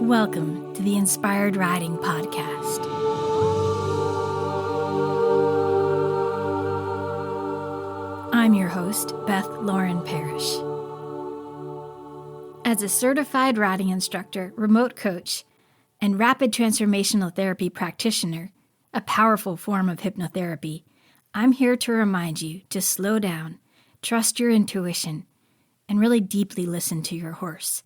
Welcome to the Inspired Riding Podcast. I'm your host, Beth Lauren Parrish. As a certified riding instructor, remote coach, and rapid transformational therapy practitioner, a powerful form of hypnotherapy, I'm here to remind you to slow down, trust your intuition, and really deeply listen to your horse.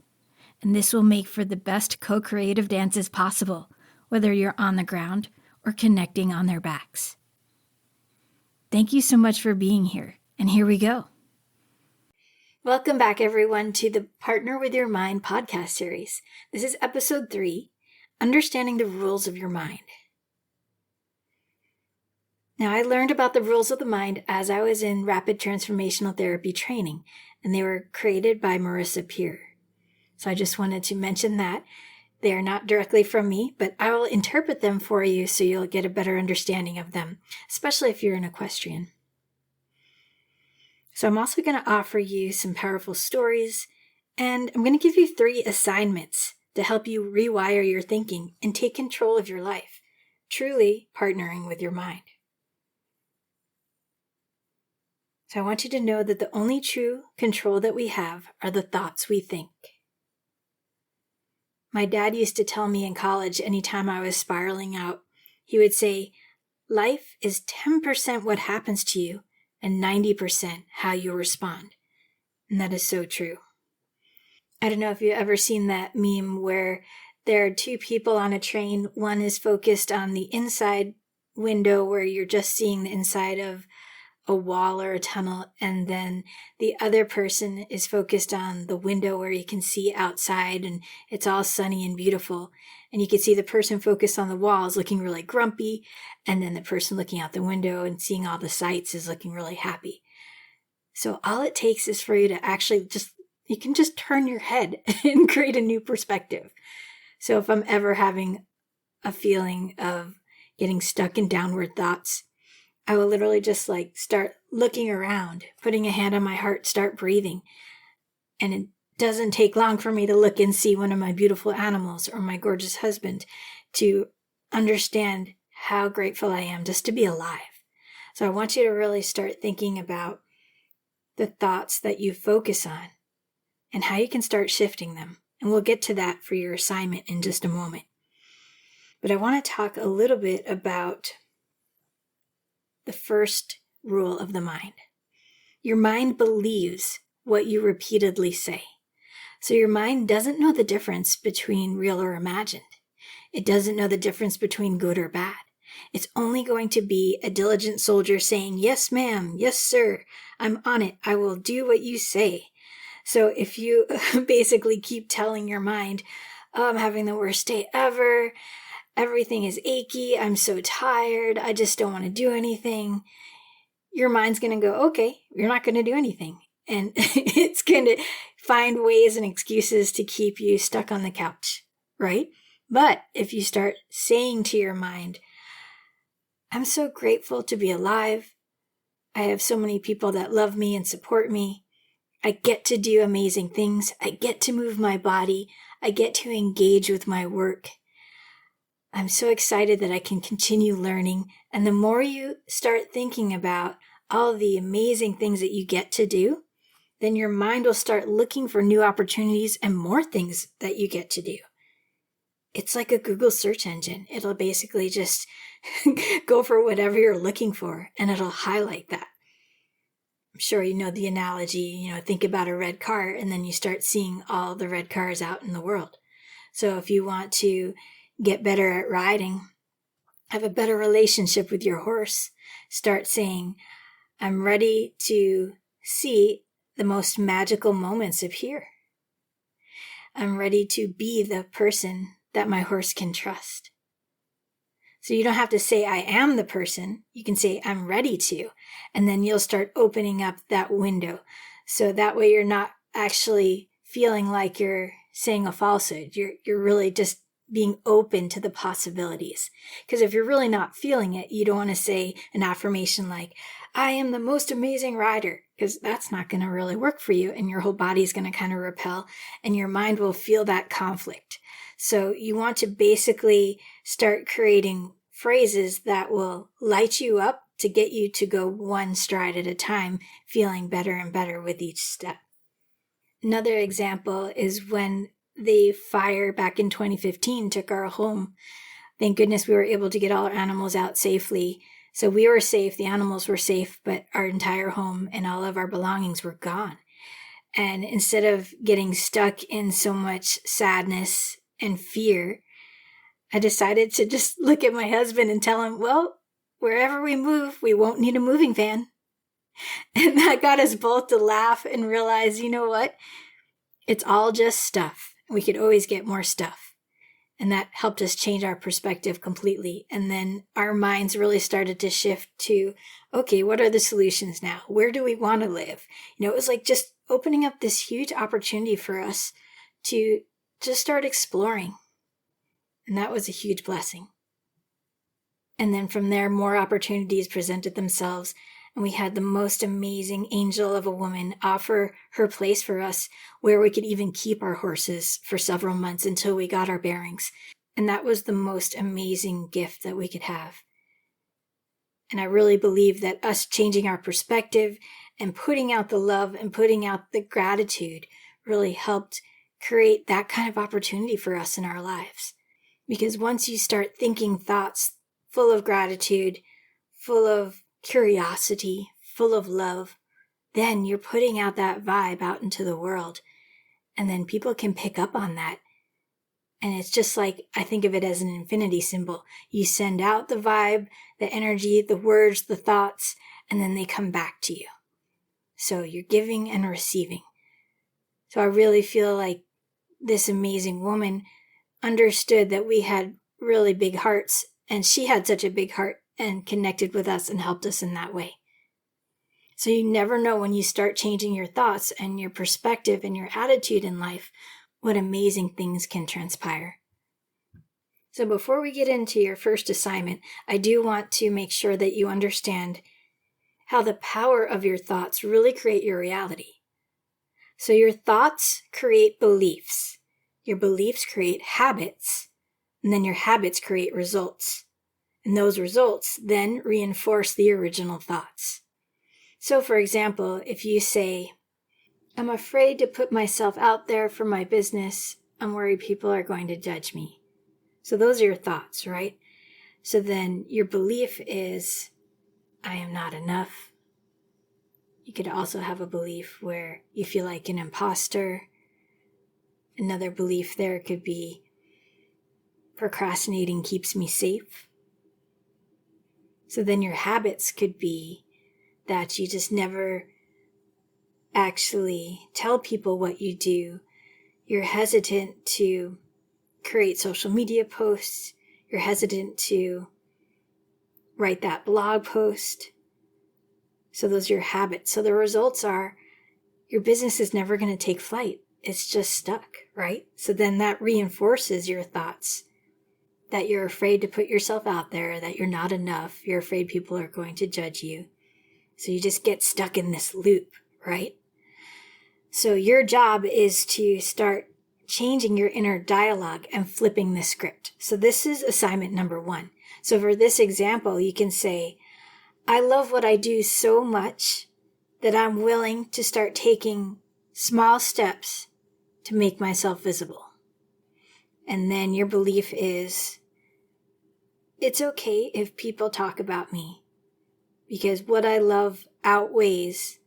And this will make for the best co-creative dances possible, whether you're on the ground or connecting on their backs. Thank you so much for being here, and here we go. Welcome back, everyone, to the Partner with Your Mind podcast series. This is episode 3, Understanding the Rules of Your Mind. Now, I learned about the rules of the mind as I was in rapid transformational therapy training, and they were created by Marisa. So I just wanted to mention that. They are not directly from me, but I will interpret them for you so you'll get a better understanding of them, especially if you're an equestrian. So I'm also going to offer you some powerful stories, and I'm going to give you 3 assignments to help you rewire your thinking and take control of your life, truly partnering with your mind. So I want you to know that the only true control that we have are the thoughts we think. My dad used to tell me in college, anytime I was spiraling out, he would say, life is 10% what happens to you and 90% how you respond. And that is so true. I don't know if you've ever seen that meme where there are 2 people on a train. One is focused on the inside window where you're just seeing the inside of a wall or a tunnel, and then the other person is focused on the window where you can see outside and it's all sunny and beautiful. And you can see the person focused on the wall is looking really grumpy, and then the person looking out the window and seeing all the sights is looking really happy. So all it takes is for you to actually you can just turn your head and create a new perspective. So if I'm ever having a feeling of getting stuck in downward thoughts, I will literally just start looking around, putting a hand on my heart, start breathing. And it doesn't take long for me to look and see one of my beautiful animals or my gorgeous husband to understand how grateful I am just to be alive. So I want you to really start thinking about the thoughts that you focus on and how you can start shifting them. And we'll get to that for your assignment in just a moment. But I want to talk a little bit about the first rule of the mind. Your mind believes what you repeatedly say. So your mind doesn't know the difference between real or imagined. It doesn't know the difference between good or bad. It's only going to be a diligent soldier saying, yes, ma'am, yes, sir, I'm on it. I will do what you say. So if you basically keep telling your mind, oh, I'm having the worst day ever, everything is achy, I'm so tired, I just don't want to do anything, your mind's going to go, okay, you're not going to do anything. And it's going to find ways and excuses to keep you stuck on the couch, right? But if you start saying to your mind, I'm so grateful to be alive, I have so many people that love me and support me, I get to do amazing things, I get to move my body, I get to engage with my work, I'm so excited that I can continue learning. And the more you start thinking about all the amazing things that you get to do, then your mind will start looking for new opportunities and more things that you get to do. It's like a Google search engine. It'll basically just go for whatever you're looking for, and it'll highlight that. I'm sure you know the analogy, think about a red car, and then you start seeing all the red cars out in the world. So if you want to get better at riding, have a better relationship with your horse, start saying, I'm ready to see the most magical moments of here. I'm ready to be the person that my horse can trust. So you don't have to say, I am the person. You can say, I'm ready to. And then you'll start opening up that window. So that way you're not actually feeling like you're saying a falsehood. You're really just being open to the possibilities. Because if you're really not feeling it, you don't want to say an affirmation like, I am the most amazing rider, because that's not going to really work for you, and your whole body's going to kind of repel, and your mind will feel that conflict. So you want to basically start creating phrases that will light you up to get you to go one stride at a time, feeling better and better with each step. Another example is when the fire back in 2015 took our home. Thank goodness we were able to get all our animals out safely. So we were safe, the animals were safe, but our entire home and all of our belongings were gone. And instead of getting stuck in so much sadness and fear, I decided to just look at my husband and tell him, well, wherever we move, we won't need a moving van. And that got us both to laugh and realize, you know what? It's all just stuff. We could always get more stuff. And that helped us change our perspective completely. And then our minds really started to shift to, okay, what are the solutions now? Where do we want to live? It was like just opening up this huge opportunity for us to just start exploring. And that was a huge blessing. And then from there, more opportunities presented themselves. And we had the most amazing angel of a woman offer her place for us where we could even keep our horses for several months until we got our bearings. And that was the most amazing gift that we could have. And I really believe that us changing our perspective and putting out the love and putting out the gratitude really helped create that kind of opportunity for us in our lives. Because once you start thinking thoughts full of gratitude, full of curiosity, full of love, then you're putting out that vibe out into the world. And then people can pick up on that. And it's just like, I think of it as an infinity symbol. You send out the vibe, the energy, the words, the thoughts, and then they come back to you. So you're giving and receiving. So I really feel like this amazing woman understood that we had really big hearts, and she had such a big heart and connected with us and helped us in that way. So you never know when you start changing your thoughts and your perspective and your attitude in life, what amazing things can transpire. So before we get into your first assignment, I do want to make sure that you understand how the power of your thoughts really create your reality. So your thoughts create beliefs. Your beliefs create habits. And then your habits create results. And those results then reinforce the original thoughts. So for example, if you say, I'm afraid to put myself out there for my business. I'm worried people are going to judge me. So those are your thoughts, right? So then your belief is, I am not enough. You could also have a belief where you feel like an imposter. Another belief there could be, procrastinating keeps me safe. So then your habits could be that you just never actually tell people what you do. You're hesitant to create social media posts. You're hesitant to write that blog post. So those are your habits. So the results are your business is never going to take flight. It's just stuck, right? So then that reinforces your thoughts that you're afraid to put yourself out there, that you're not enough. You're afraid people are going to judge you. So you just get stuck in this loop, right? So your job is to start changing your inner dialogue and flipping the script. So this is assignment number 1. So for this example, you can say, I love what I do so much that I'm willing to start taking small steps to make myself visible. And then your belief is, it's okay if people talk about me because what I love outweighs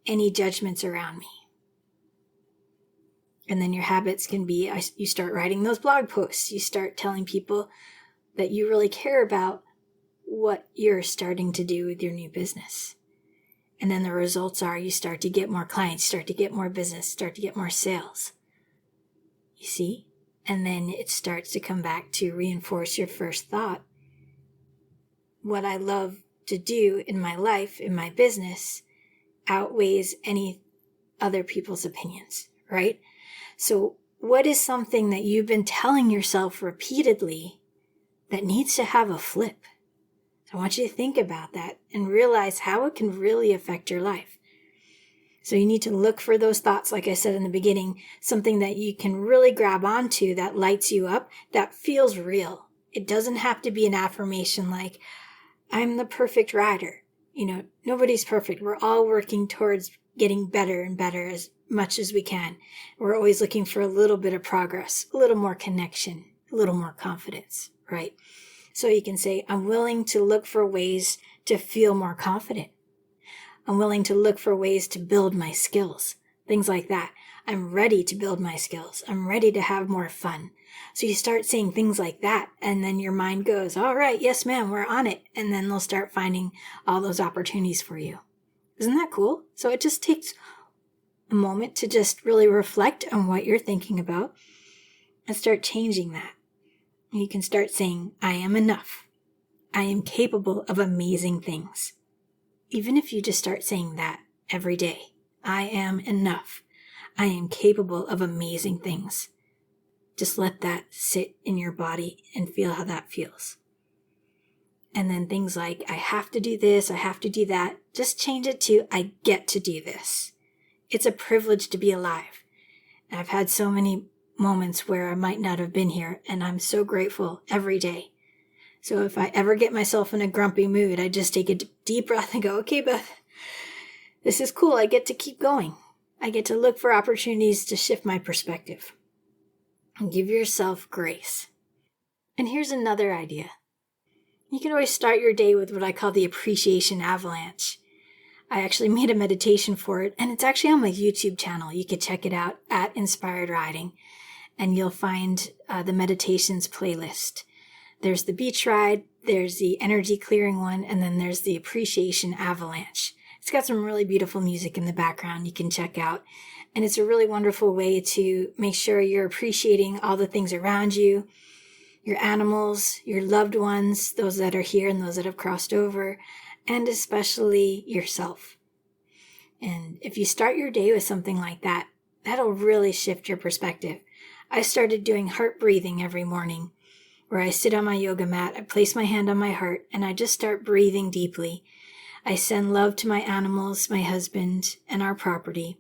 any judgments around me. And then your habits can be, you start writing those blog posts. You start telling people that you really care about what you're starting to do with your new business. And then the results are you start to get more clients, start to get more business, start to get more sales. You see? And then it starts to come back to reinforce your first thought. What I love to do in my life, in my business, outweighs any other people's opinions, right? So what is something that you've been telling yourself repeatedly that needs to have a flip? So I want you to think about that and realize how it can really affect your life. So you need to look for those thoughts, like I said in the beginning, something that you can really grab onto that lights you up, that feels real. It doesn't have to be an affirmation like, I'm the perfect rider. Nobody's perfect. We're all working towards getting better and better as much as we can. We're always looking for a little bit of progress, a little more connection, a little more confidence, right? So you can say, I'm willing to look for ways to feel more confident. I'm willing to look for ways to build my skills, things like that. I'm ready to build my skills. I'm ready to have more fun. So you start saying things like that, and then your mind goes, all right, yes, ma'am, we're on it. And then they'll start finding all those opportunities for you. Isn't that cool? So it just takes a moment to just really reflect on what you're thinking about and start changing that. And you can start saying, I am enough. I am capable of amazing things. Even if you just start saying that every day, I am enough. I am capable of amazing things. Just let that sit in your body and feel how that feels. And then things like, I have to do this, I have to do that. Just change it to, I get to do this. It's a privilege to be alive. And I've had so many moments where I might not have been here, and I'm so grateful every day. So if I ever get myself in a grumpy mood, I just take a deep breath and go, okay, Beth, this is cool. I get to keep going. I get to look for opportunities to shift my perspective. And give yourself grace. And here's another idea. You can always start your day with what I call the appreciation avalanche. I actually made a meditation for it, and it's actually on my YouTube channel. You could check it out at Inspired Riding, and you'll find the meditations playlist. There's the beach ride, there's the energy clearing one, and then there's the appreciation avalanche. It's got some really beautiful music in the background you can check out. And it's a really wonderful way to make sure you're appreciating all the things around you, your animals, your loved ones, those that are here and those that have crossed over, and especially yourself. And if you start your day with something like that, that'll really shift your perspective. I started doing heart breathing every morning, where I sit on my yoga mat, I place my hand on my heart, and I just start breathing deeply. I send love to my animals, my husband, and our property.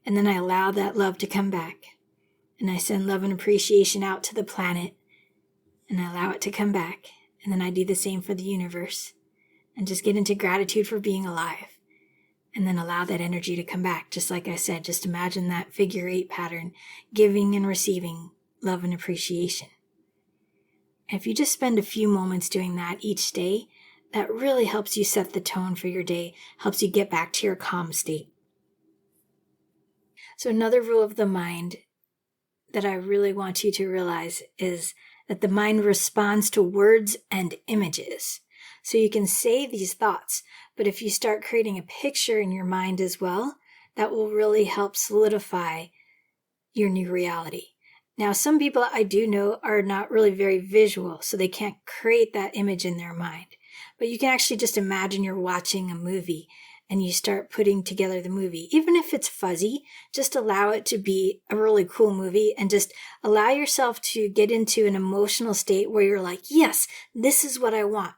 And then I allow that love to come back. And I send love and appreciation out to the planet. And I allow it to come back. And then I do the same for the universe. And just get into gratitude for being alive. And then allow that energy to come back. Just like I said, just imagine that figure 8 pattern, giving and receiving love and appreciation. And if you just spend a few moments doing that each day, that really helps you set the tone for your day, helps you get back to your calm state. So another rule of the mind that I really want you to realize is that the mind responds to words and images. So you can say these thoughts, but if you start creating a picture in your mind as well, that will really help solidify your new reality. Now, some people I do know are not really very visual, so they can't create that image in their mind. But you can actually just imagine you're watching a movie and you start putting together the movie. Even if it's fuzzy, just allow it to be a really cool movie and just allow yourself to get into an emotional state where you're like, yes, this is what I want.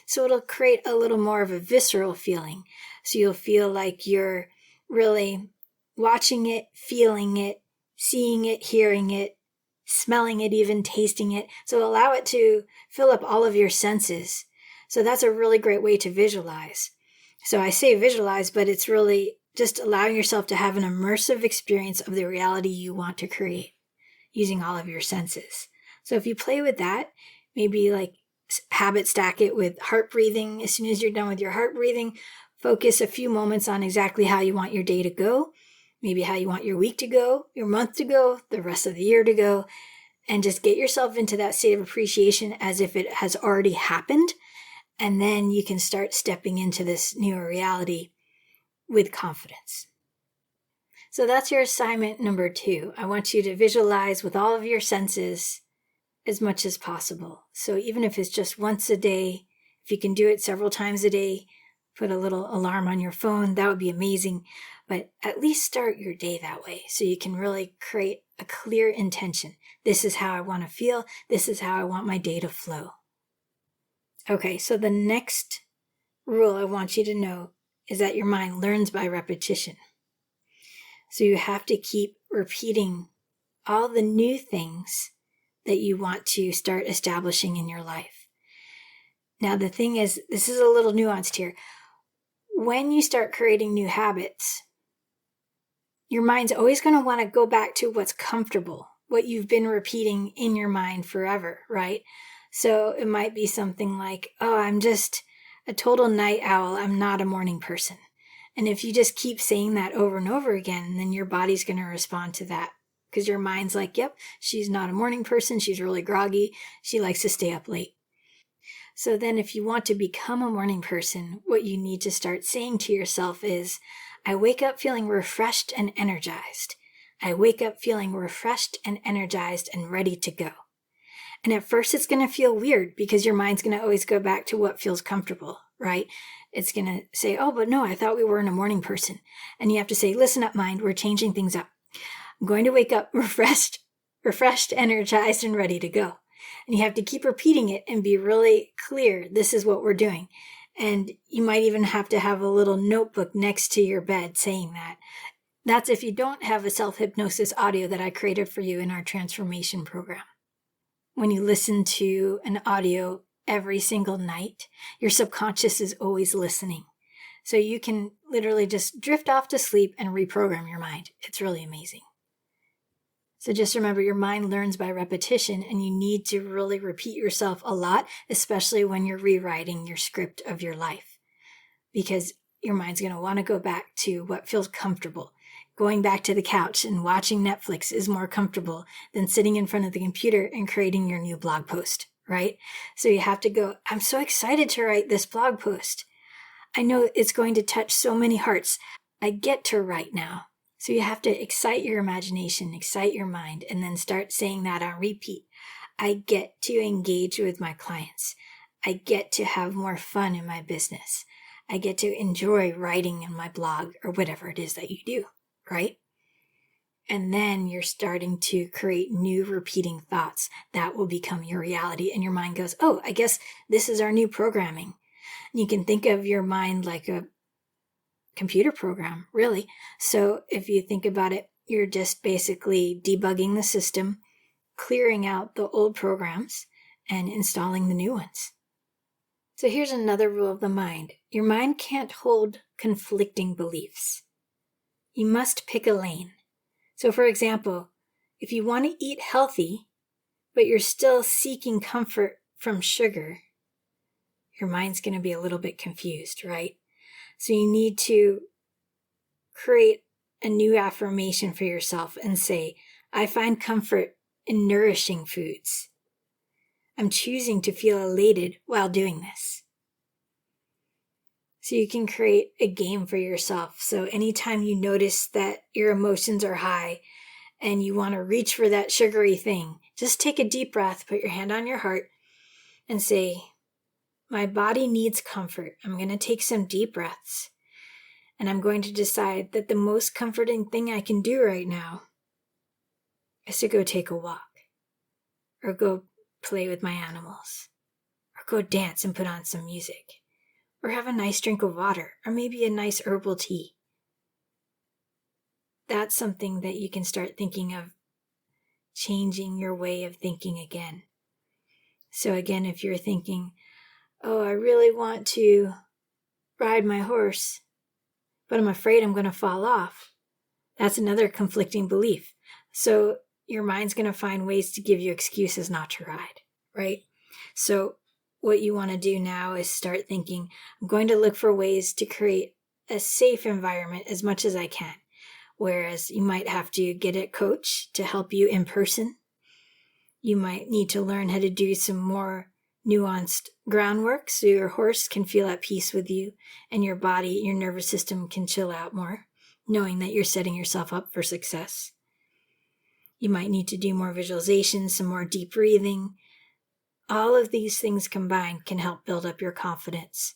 So it'll create a little more of a visceral feeling. So you'll feel like you're really watching it, feeling it, seeing it, hearing it, smelling it, even tasting it. So allow it to fill up all of your senses. So that's a really great way to visualize. So I say visualize, but it's really just allowing yourself to have an immersive experience of the reality you want to create using all of your senses. So if you play with that, maybe like habit stack it with heart breathing. As soon as you're done with your heart breathing, focus a few moments on exactly how you want your day to go, maybe how you want your week to go, your month to go, the rest of the year to go, and just get yourself into that state of appreciation as if it has already happened. And then you can start stepping into this newer reality with confidence. So that's your assignment number 2. I want you to visualize with all of your senses as much as possible. So even if it's just once a day, if you can do it several times a day, put a little alarm on your phone, that would be amazing. But at least start your day that way so you can really create a clear intention. This is how I want to feel. This is how I want my day to flow. Okay, so the next rule I want you to know is that your mind learns by repetition. So you have to keep repeating all the new things that you want to start establishing in your life. Now, the thing is, this is a little nuanced here. When you start creating new habits, your mind's always going to want to go back to what's comfortable, what you've been repeating in your mind forever, right? So it might be something like, oh, I'm just a total night owl. I'm not a morning person. And if you just keep saying that over and over again, then your body's going to respond to that because your mind's like, yep, she's not a morning person. She's really groggy. She likes to stay up late. So then if you want to become a morning person, what you need to start saying to yourself is, I wake up feeling refreshed and energized. I wake up feeling refreshed and energized and ready to go. And at first it's going to feel weird because your mind's going to always go back to what feels comfortable, right? It's going to say, oh, but no, I thought we weren't a morning person. And you have to say, listen up, mind, we're changing things up. I'm going to wake up refreshed, energized, and ready to go. And you have to keep repeating it and be really clear, this is what we're doing. And you might even have to have a little notebook next to your bed saying that. That's if you don't have a self-hypnosis audio that I created for you in our transformation program. When you listen to an audio every single night, your subconscious is always listening. So you can literally just drift off to sleep and reprogram your mind. It's really amazing. So just remember, your mind learns by repetition, and you need to really repeat yourself a lot, especially when you're rewriting your script of your life, because your mind's going to want to go back to what feels comfortable. Going back to the couch and watching Netflix is more comfortable than sitting in front of the computer and creating your new blog post, right? So you have to go, I'm so excited to write this blog post. I know it's going to touch so many hearts. I get to write now. So you have to excite your imagination, excite your mind, and then start saying that on repeat. I get to engage with my clients. I get to have more fun in my business. I get to enjoy writing in my blog or whatever it is that you do, right? And then you're starting to create new repeating thoughts that will become your reality. And your mind goes, oh, I guess this is our new programming. And you can think of your mind like a computer program, really. So if you think about it, you're just basically debugging the system, clearing out the old programs, and installing the new ones. So here's another rule of the mind. Your mind can't hold conflicting beliefs. You must pick a lane. So for example, if you want to eat healthy, but you're still seeking comfort from sugar, your mind's going to be a little bit confused, right? So you need to create a new affirmation for yourself and say, I find comfort in nourishing foods. I'm choosing to feel elated while doing this. So you can create a game for yourself. So anytime you notice that your emotions are high and you want to reach for that sugary thing, just take a deep breath, put your hand on your heart and say, my body needs comfort. I'm going to take some deep breaths. And I'm going to decide that the most comforting thing I can do right now is to go take a walk, or go play with my animals, or go dance and put on some music, or have a nice drink of water, or maybe a nice herbal tea. That's something that you can start thinking of, changing your way of thinking again. So again, if you're thinking, oh, I really want to ride my horse, but I'm afraid I'm going to fall off. That's another conflicting belief. So your mind's going to find ways to give you excuses not to ride, right? So what you want to do now is start thinking, I'm going to look for ways to create a safe environment as much as I can. Whereas you might have to get a coach to help you in person. You might need to learn how to do some more nuanced groundwork so your horse can feel at peace with you and your body, your nervous system can chill out more, knowing that you're setting yourself up for success. You might need to do more visualization, some more deep breathing. All of these things combined can help build up your confidence.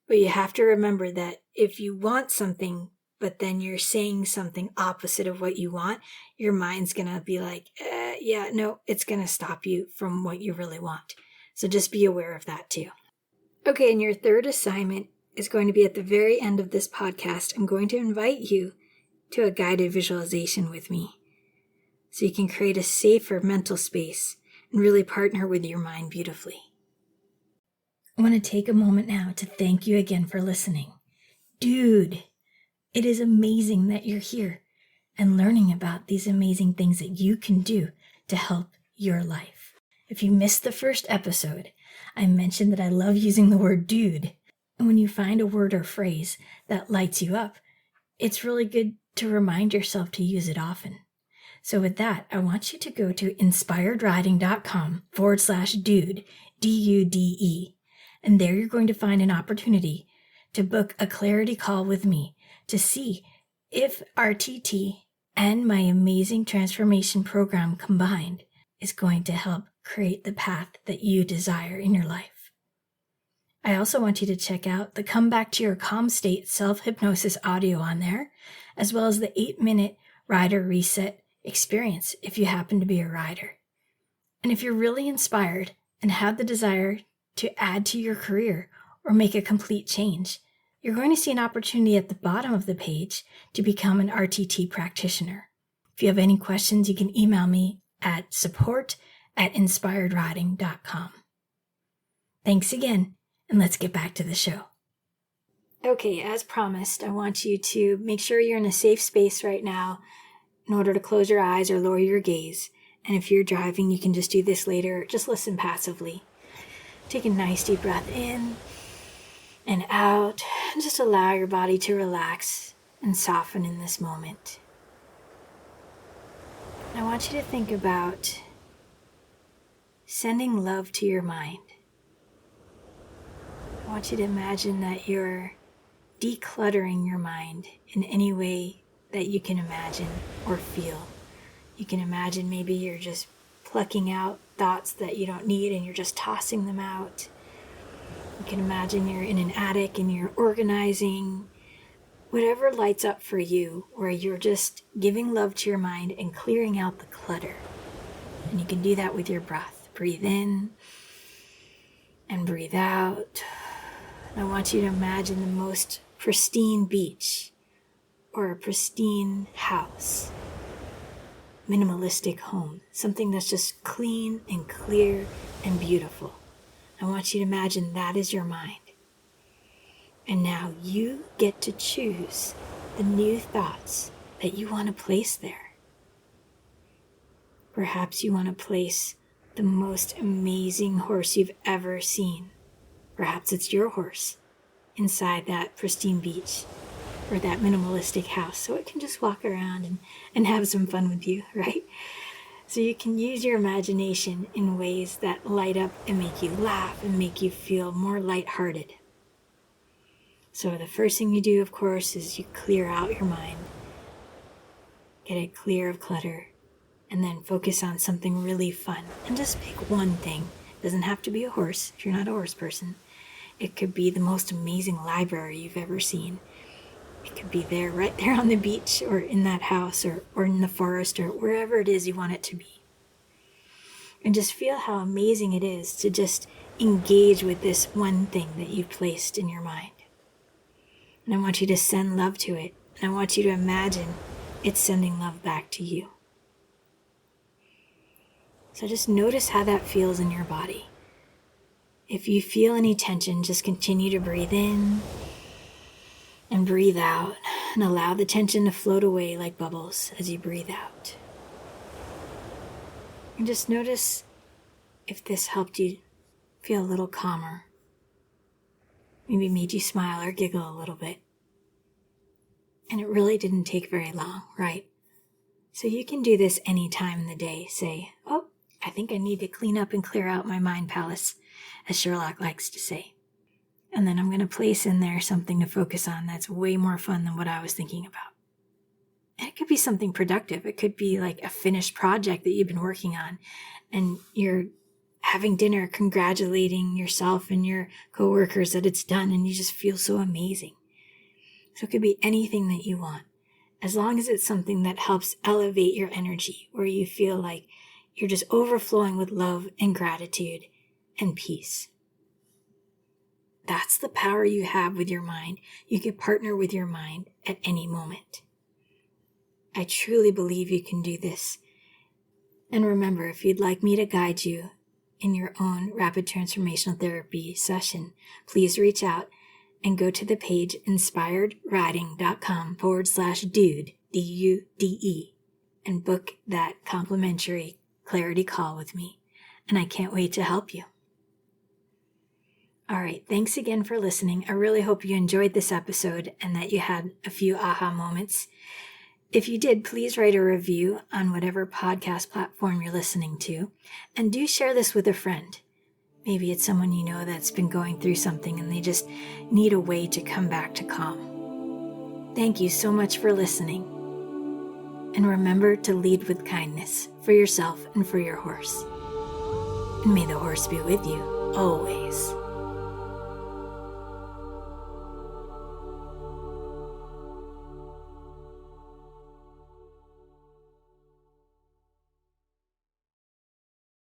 But you have to remember that if you want something, but then you're saying something opposite of what you want, your mind's going to be like, it's going to stop you from what you really want. So just be aware of that too. Okay, and your third assignment is going to be at the very end of this podcast. I'm going to invite you to a guided visualization with me so you can create a safer mental space and really partner with your mind beautifully. I want to take a moment now to thank you again for listening. Dude, it is amazing that you're here and learning about these amazing things that you can do to help your life. If you missed the first episode, I mentioned that I love using the word dude. And when you find a word or phrase that lights you up, it's really good to remind yourself to use it often. So with that, I want you to go to inspiredriding.com/dude, DUDE. And there you're going to find an opportunity to book a clarity call with me to see if RTT and my amazing transformation program combined is going to help create the path that you desire in your life. I also want you to check out the Come Back to Your Calm State self-hypnosis audio on there, as well as the 8-minute rider reset experience if you happen to be a rider. And if you're really inspired and have the desire to add to your career or make a complete change, you're going to see an opportunity at the bottom of the page to become an RTT practitioner. If you have any questions, you can email me at support@inspiredriding.com. Thanks again, and let's get back to the show. Okay, as promised, I want you to make sure you're in a safe space right now in order to close your eyes or lower your gaze. And if you're driving, you can just do this later. Just listen passively. Take a nice deep breath in and out, and just allow your body to relax and soften in this moment. I want you to think about sending love to your mind. I want you to imagine that you're decluttering your mind in any way that you can imagine or feel. You can imagine maybe you're just plucking out thoughts that you don't need and you're just tossing them out. You can imagine you're in an attic and you're organizing. Whatever lights up for you, where you're just giving love to your mind and clearing out the clutter. And you can do that with your breath. Breathe in and breathe out. I want you to imagine the most pristine beach or a pristine house, minimalistic home, something that's just clean and clear and beautiful. I want you to imagine that is your mind. And now you get to choose the new thoughts that you want to place there. Perhaps you want to place the most amazing horse you've ever seen. Perhaps it's your horse inside that pristine beach or that minimalistic house, so it can just walk around and have some fun with you, right? So you can use your imagination in ways that light up and make you laugh and make you feel more lighthearted. So the first thing you do, of course, is you clear out your mind, get it clear of clutter, and then focus on something really fun. And just pick one thing. It doesn't have to be a horse if you're not a horse person. It could be the most amazing library you've ever seen. It could be there, right there on the beach, or in that house, or in the forest, or wherever it is you want it to be. And just feel how amazing it is to just engage with this one thing that you've placed in your mind. And I want you to send love to it. And I want you to imagine it's sending love back to you. So just notice how that feels in your body. If you feel any tension, just continue to breathe in and breathe out, and allow the tension to float away like bubbles as you breathe out. And just notice if this helped you feel a little calmer. Maybe made you smile or giggle a little bit. And it really didn't take very long, right? So you can do this any time in the day. Say, oh, I think I need to clean up and clear out my mind palace, as Sherlock likes to say. And then I'm going to place in there something to focus on that's way more fun than what I was thinking about. And it could be something productive. It could be like a finished project that you've been working on, and you're having dinner congratulating yourself and your coworkers that it's done, and you just feel so amazing. So it could be anything that you want, as long as it's something that helps elevate your energy, where you feel like you're just overflowing with love and gratitude and peace. That's the power you have with your mind. You can partner with your mind at any moment. I truly believe you can do this. And remember, if you'd like me to guide you in your own rapid transformational therapy session, please reach out and go to the page inspiredwriting.com/dude, DUDE, and book that complimentary clarity call with me. And I can't wait to help you. All right, thanks again for listening. I really hope you enjoyed this episode and that you had a few aha moments. If you did, please write a review on whatever podcast platform you're listening to, and do share this with a friend. Maybe it's someone you know that's been going through something and they just need a way to come back to calm. Thank you so much for listening. And remember to lead with kindness for yourself and for your horse. And may the horse be with you always.